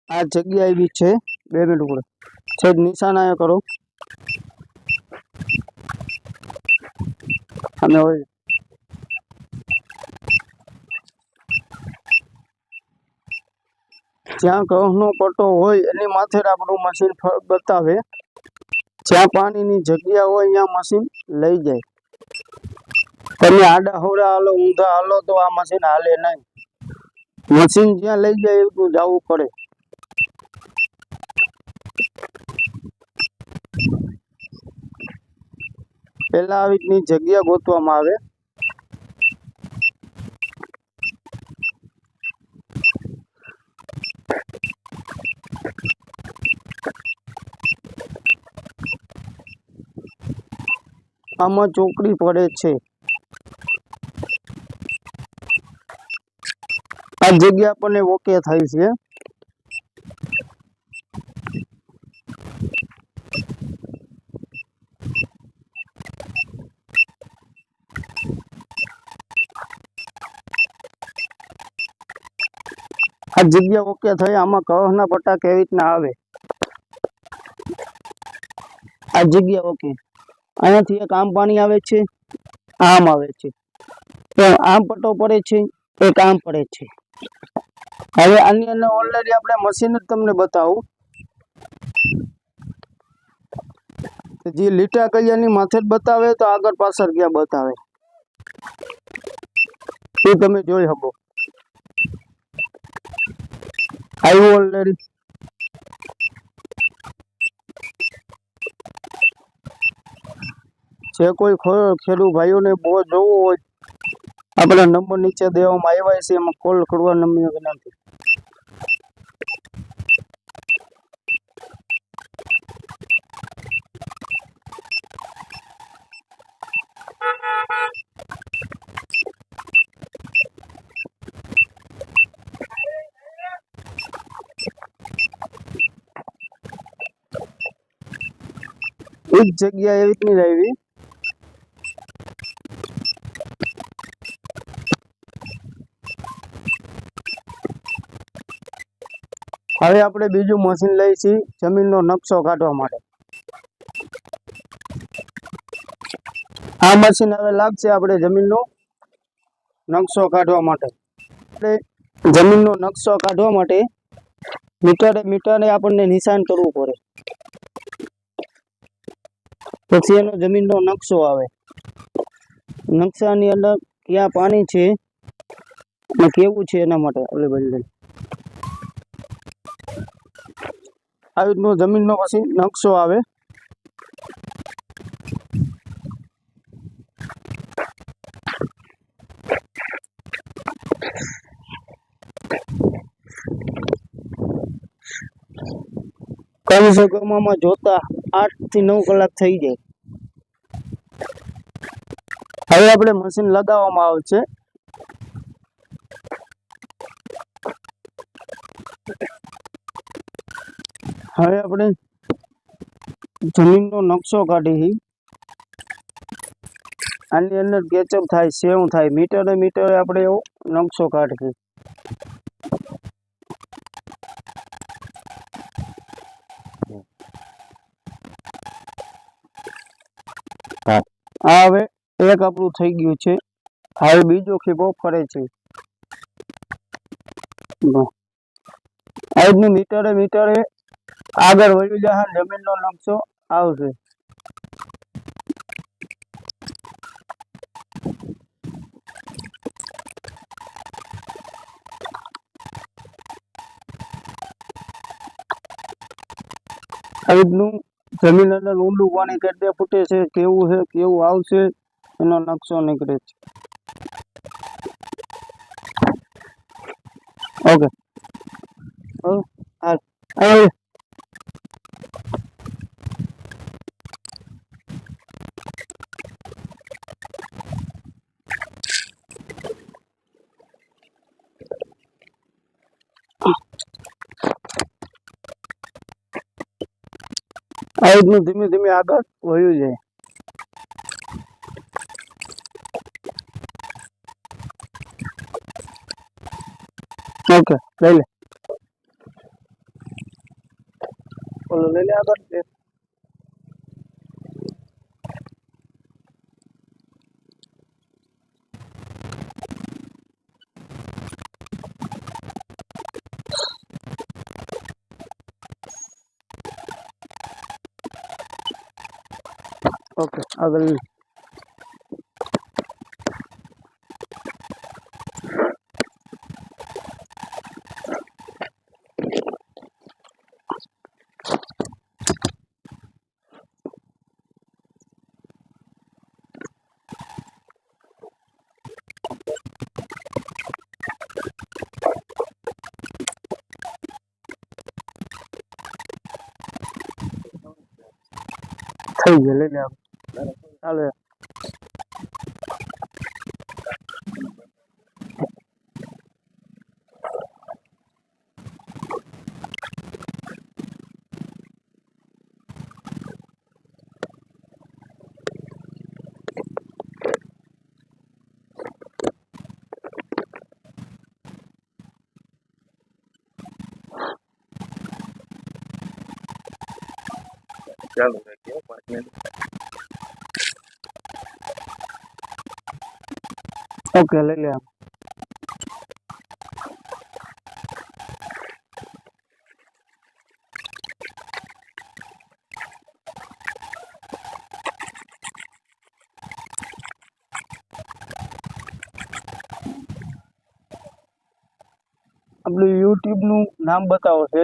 આ જગ્યા આવી છે 2 મિનિટ ઉપર છે નિશાન આયા કરો અને હોય જ્યાં ઘઉંનો પટ્ટો હોય એની માથે આપણું મશીન બતાવે જ્યાં પાણીની જગ્યા હોય ત્યાં મશીન લઈ જાય તમે આડા હોડા હાલો ઊંધા હાલો તો આ મશીન હાલે નહીં મશીન જ્યાં લઈ જાય એવું જવું પડે પેલા આવી રીતની જગ્યા ગોતવામાં આવે આમાં ચોકડી પડે છે આ જગ્યા આપણને ઓકે થાય છે આ જગ્યા ઓકે થઈ આમાં ઘઉંના પટ્ટા કેવી રીતના આવે આ જગ્યા ઓકે અહીંયાથી એક આમ પાણી આવે છે આમ આવે છે તો આમ પટ્ટો પડે છે એક આમ પડે છે હવે આની અંદર ઓલરેડી આપણે મશીન જ તમને બતાવું જે લીટા કૈયાની માથે જ બતાવે તો આગળ પાછળ ક્યાં બતાવે એ તમે જોઈ શકો આવ્યું ઓલરેડી જે કોઈ ખેડૂત ભાઈઓને બહુ જોવો હોય આપણા નંબર નીચે દેવામાં આવ્યા છે એમાં કોલ કરવા નમ્ર વિનંતી એક જગ્યા એવી રીતની રહેવી હવે આપણે બીજું મશીન લઈશું જમીનનો નકશો કાઢવા માટે આ મશીન હવે લાગશે આપણે જમીનનો નકશો કાઢવા માટે આપણે જમીનનો નકશો કાઢવા માટે મીટરે આપણને નિશાન કરવું પડે પછી એનો જમીનનો નકશો આવે નકશાની અંદર ક્યાં પાણી છે અને કેવું છે એના માટે અવેલેબલ આવી રીતનો જમીનનો પછી નકશો આવે કમસે કમ આમાં જોતા 8 થી 9 કલાક થઈ જાય હવે આપણે મશીન લગાવવામાં આવશે હવે આપણે જમીનનો નકશો કાઢી આની અંદર કેચઅપ થાય સેવ થાય મીટરે આપણે એવો નકશો કાઢી આ હવે એક આપણું થઈ ગયું છે હવે બીજો ખીપો ફરે છે આ રીતનું મીટરે આગળ વળી જાય જમીનનો નકશો આવશે આ રીતનું જમીન અંદર ઊંડું પાણી કેટલે ફૂટે છે કેવું છે કેવું આવશે એનો નકશો નીકળે છે ઓકે આ રીતનું ધીમે ધીમે આગળ વળ્યું જાય ઓકે લઈ લે ઓલો લઈ લે આગળ તે. ઓકે આગળ લે. થઈ ગયો લઈ લે આગળ. ચાલો ચાલુ રાખ્યો 5 મિનિટ. ઓકે લઈ લે આગળ. આપણું યુટ્યુબ નું નામ બતાવો છે